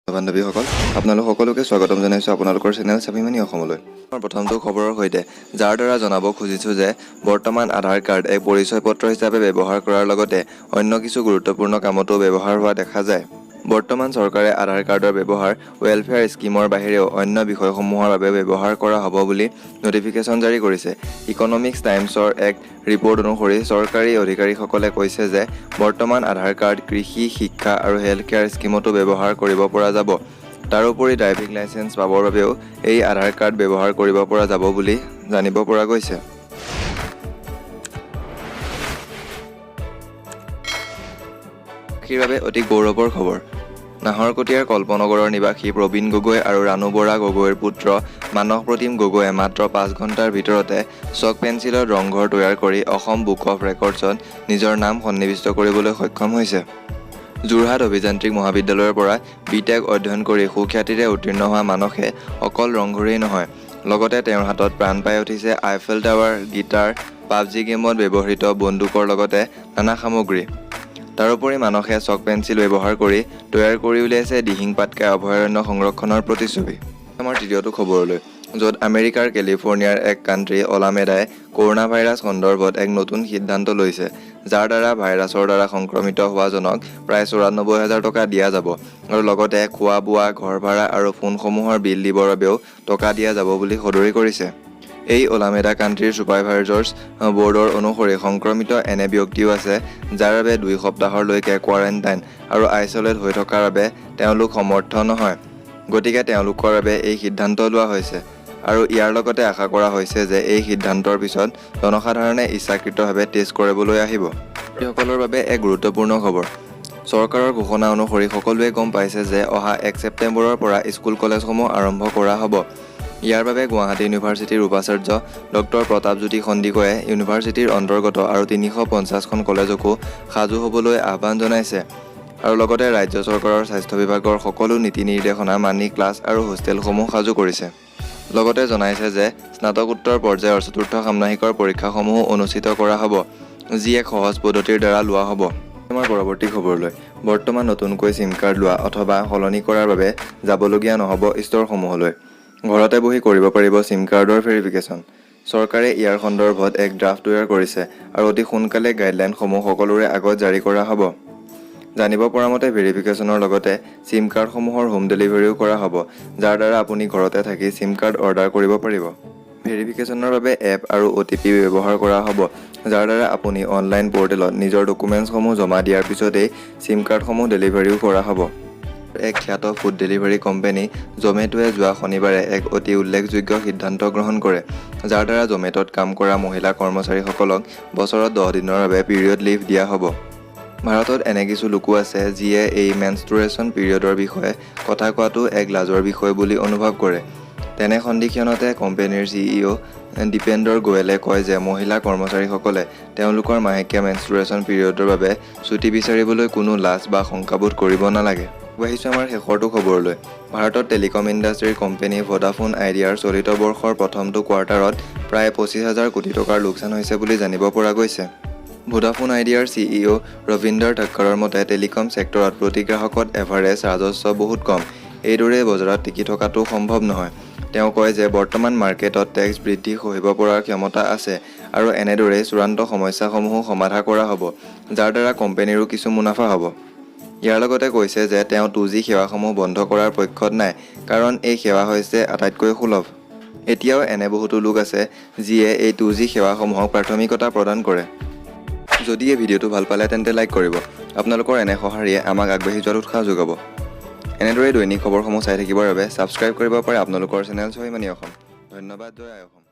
বান্ধৱীসকল আপোনালোক সকলোকে স্বাগতম জনাইছো আপোনালোকৰ চেনেল স্বাভিমানী অসমলৈ। প্ৰথমটো খবৰৰ সৈতে যাৰ দ্বাৰা জনাব খুজিছো যে বৰ্তমান আধাৰ কাৰ্ড এক পৰিচয় পত্ৰ হিচাপে ব্যৱহাৰ কৰাৰ লগতে অন্য কিছু গুৰুত্বপূৰ্ণ কামতো ব্যৱহাৰ হোৱা দেখা যায়। বৰ্তমান চৰকাৰে আধাৰ কাৰ্ডৰ ব্যৱহাৰ ৱেলফেয়াৰ স্কিমৰ বাহিৰেও অন্য বিষয়সমূহৰ বাবে ব্যৱহাৰ কৰা হ'ব বুলি নটিফিকেশ্যন জাৰি কৰিছে। ইকনমিক্স টাইমছৰ এক ৰিপৰ্ট অনুসৰি চৰকাৰী অধিকাৰীসকলে কৈছে যে বৰ্তমান আধাৰ কাৰ্ড কৃষি, শিক্ষা আৰু হেল্থ কেয়াৰ স্কিমতো ব্যৱহাৰ কৰিব পৰা যাব। তাৰোপৰি ড্ৰাইভিং লাইচেন্স পাবৰ বাবেও এই আধাৰ কাৰ্ড ব্যৱহাৰ কৰিব পৰা যাব বুলি জানিব পৰা গৈছে। বাবে অতি গৌৰৱৰ খবৰ। নাহৰকটীয়াৰ কল্পনগৰৰ নিবাসী প্ৰবীণ গগৈ আৰু ৰাণু বৰা গগৈৰ পুত্ৰ মানস প্ৰতিম গগৈয়ে মাত্ৰ 5 ঘণ্টাৰ ভিতৰতে চক পেঞ্চিলত ৰংঘৰ তৈয়াৰ কৰি অসম বুক অফ ৰেকৰ্ডছত নিজৰ নাম সন্নিৱিষ্ট কৰিবলৈ সক্ষম হৈছে। যোৰহাট অভিযান্ত্ৰিক মহাবিদ্যালয়ৰ পৰা বিটেক অধ্যয়ন কৰি সুখ্যাতিৰে উত্তীৰ্ণ হোৱা মানসে অকল ৰংঘৰেই নহয়, লগতে তেওঁৰ হাতত প্ৰাণ পাই উঠিছে আইফেল টাৱাৰ, গীটাৰ, পাবজি গেমত ব্যৱহৃত বন্দুকৰ লগতে নানা সামগ্ৰী। তাৰোপৰি মানসে চক পেঞ্চিল ব্যৱহাৰ কৰি তৈয়াৰ কৰি উলিয়াইছে দিহিং পাটকাই অভয়াৰণ্য সংৰক্ষণৰ প্ৰতিচ্ছবি। আমাৰ তৃতীয়টো খবৰলৈ, য'ত আমেৰিকাৰ কেলিফৰ্ণিয়াৰ এক কাণ্ট্ৰি অলামেডাই কৰোনা ভাইৰাছ সন্দৰ্ভত এক নতুন সিদ্ধান্ত লৈছে, যাৰ দ্বাৰা ভাইৰাছৰ দ্বাৰা সংক্ৰমিত হোৱাজনক প্ৰায় 94,000 টকা দিয়া যাব আৰু লগতে খোৱা বোৱা, ঘৰ ভাড়া আৰু ফোনসমূহৰ বিল দিবৰ বাবেও টকা দিয়া যাব বুলি সদৰি কৰিছে। এই অলামেডা কাণ্ট্ৰিৰ ছুপাৰভাইজাৰ্ছ বৰ্ডৰ অনুসৰি সংক্ৰমিত এনে ব্যক্তিও আছে যাৰ বাবে 2 সপ্তাহলৈকে কোৱাৰেণ্টাইন আৰু আইচলেট হৈ থকাৰ বাবে তেওঁলোক সমৰ্থ নহয়। গতিকে তেওঁলোকৰ বাবে এই সিদ্ধান্ত লোৱা হৈছে আৰু ইয়াৰ লগতে আশা কৰা হৈছে যে এই সিদ্ধান্তৰ পিছত জনসাধাৰণে ইচ্ছাকৃতভাৱে টেষ্ট কৰিবলৈ আহিব। সকলৰ বাবে এক গুৰুত্বপূৰ্ণ খবৰ। চৰকাৰৰ ঘোষণা অনুসৰি সকলোৱে গম পাইছে যে অহা 1 ছেপ্টেম্বৰৰ পৰা স্কুল কলেজসমূহ আৰম্ভ কৰা হ'ব। ইয়াৰ বাবে গুৱাহাটী ইউনিভাৰ্চিটিৰ উপাচাৰ্য ডক্টৰ প্ৰতাপজ্যোতি সন্দিকৈয়ে ইউনিভাৰ্চিটিৰ অন্তৰ্গত আৰু 350খন কলেজকো সাজু হ'বলৈ আহ্বান জনাইছে আৰু লগতে ৰাজ্য চৰকাৰৰ স্বাস্থ্য বিভাগৰ সকলো নীতি নিৰ্দেশনা মানি ক্লাছ আৰু হোষ্টেলসমূহ সাজু কৰিছে। লগতে জনাইছে যে স্নাতকোত্তৰ পৰ্যায়ৰ 4ৰ্থ ষাণ্মাসিকৰ পৰীক্ষাসমূহ অনুষ্ঠিত কৰা হ'ব, যি এক সহজ পদ্ধতিৰ দ্বাৰা লোৱা হ'ব। আমাৰ পৰৱৰ্তী খবৰলৈ, বৰ্তমান নতুনকৈ চিম কাৰ্ড লোৱা অথবা সলনি কৰাৰ বাবে যাবলগীয়া নহ'ব ষ্ট'ৰসমূহলৈ। ঘৰতে বহি কৰিব পাৰিব চিম কাৰ্ডৰ ভেৰিফিকেশ্যন। চৰকাৰে ইয়াৰ সন্দৰ্ভত এক ড্ৰাফ্ট তৈয়াৰ কৰিছে আৰু অতি সোনকালে গাইডলাইনসমূহ সকলোৰে আগত জাৰি কৰা হ'ব। জানিব পৰা মতে ভেৰিফিকেশ্যনৰ লগতে চিম কাৰ্ডসমূহৰ হোম ডেলিভাৰীও কৰা হ'ব, যাৰ দ্বাৰা আপুনি ঘৰতে থাকি চিম কাৰ্ড অৰ্ডাৰ কৰিব পাৰিব। ভেৰিফিকেশ্যনৰ বাবে এপ আৰু OTP ব্যৱহাৰ কৰা হ'ব, যাৰ দ্বাৰা আপুনি অনলাইন পৰ্টেলত নিজৰ ডকুমেণ্টছসমূহ জমা দিয়াৰ পিছতেই চিম কাৰ্ডসমূহ ডেলিভাৰীও কৰা হ'ব। এক খ্যাত ফুড ডেলিভাৰী কোম্পানী জমেটোৱে যোৱা শনিবাৰে এক অতি উল্লেখযোগ্য সিদ্ধান্ত গ্ৰহণ কৰে, যাৰ দ্বাৰা জমেটোত কাম কৰা মহিলা কৰ্মচাৰীসকলক বছৰত 10 দিনৰ বাবে পিৰিয়ড লিভ দিয়া হ'ব। ভাৰতত এনে কিছু লোকো আছে যিয়ে এই মেনষ্ট্ৰুৱেশ্যন পিৰিয়ডৰ বিষয়ে কথা কোৱাটো এক লাজৰ বিষয় বুলি অনুভৱ কৰে। তেনে সন্দিক্ষণতে কোম্পানীৰ CEO দীপেন্দৰ গোৱেলে কয় যে মহিলা কৰ্মচাৰীসকলে তেওঁলোকৰ মাহেকীয়া মেনষ্ট্ৰুৱেশ্যন পিৰিয়ডৰ বাবে ছুটি বিচাৰিবলৈ কোনো লাজ বা শংকাবোধ কৰিব নালাগে। আহিছোঁ আমাৰ শেষৰটো খবৰলৈ। ভাৰতত টেলিকম ইণ্ডাষ্ট্ৰীৰ কোম্পানী ভোডাফোন আইডিয়াৰ চলিত বৰ্ষৰ প্ৰথমটো কোৱাৰ্টাৰত প্ৰায় 25,000 কোটি টকাৰ লোকচান হৈছে বুলি জানিব পৰা গৈছে। ভোডাফোন আইডিয়াৰ CEO ৰবীন্দ্ৰ ঠাক্কৰৰ মতে টেলিকম ছেক্টৰত প্ৰতি গ্ৰাহকত এভাৰেজ ৰাজস্ব বহুত কম। এইদৰে বজাৰত টিকি থকাটো সম্ভৱ নহয়। তেওঁ কয় যে বৰ্তমান মাৰ্কেটত টেক্স বৃদ্ধি সহিব পৰাৰ ক্ষমতা আছে আৰু এনেদৰেই চূড়ান্ত সমস্যাসমূহো সমাধা কৰা হ'ব, যাৰ দ্বাৰা কোম্পানীৰো কিছু মুনাফা হ'ব। ইয়াৰ লগতে কৈছে যে তেওঁ 2G সেৱাসমূহ বন্ধ কৰাৰ পক্ষত নাই, কাৰণ এই সেৱা হৈছে আটাইতকৈ সুলভ। এতিয়াও এনে বহুতো লোক আছে যিয়ে এই 2G সেৱাসমূহক প্ৰাথমিকতা প্ৰদান কৰে। যদি এই ভিডিঅ'টো ভাল পালে তেন্তে লাইক কৰিব। আপোনালোকৰ এনে সঁহাৰিয়ে আমাক আগবাঢ়ি যোৱাত উৎসাহ যোগাব। এনেদৰে দৈনিক খবৰসমূহ চাই থাকিবৰ বাবে ছাবস্ক্ৰাইব কৰিব পাৰে আপোনালোকৰ চেনেল স্বাভিমানী অসম। ধন্যবাদ। জয় আই অসম।